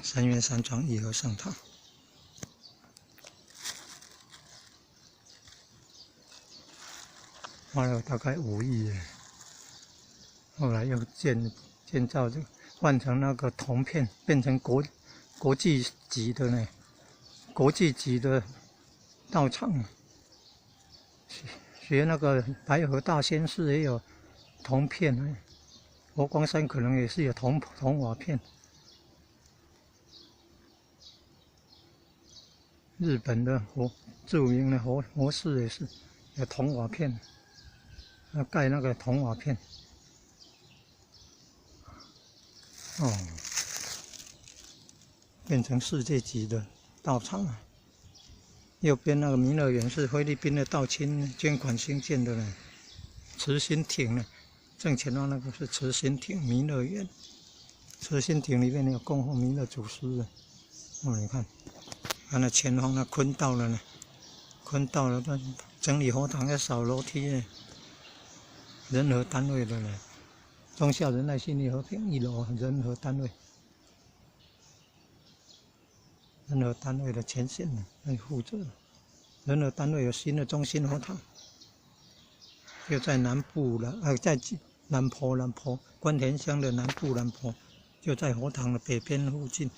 三元山庄义和圣堂。花了大概5亿耶，后来又建造这个换成那个铜片，变成国际级的呢，国际级的道场。学那个白河大仙寺也有铜片呢，佛光山可能也是有铜瓦片。日本的著名的佛寺也是有铜瓦片。要盖那个铜瓦片，变成世界级的道场了。右边那个弥勒园是菲律宾的道亲捐款兴建的呢，慈心亭呢，正前方那个是慈心亭弥勒园，慈心亭里面有供奉弥勒祖师的。你看，那前方那坤道了呢，坤道了，整理佛堂要扫楼梯呢。人和单位的呢，忠孝仁爱信义和平1楼人和单位，人和单位的前线呢，来负责。人和单位有新的中心佛堂，就在南部了，在南坡关田乡的南部南坡，就在佛堂的北边附近。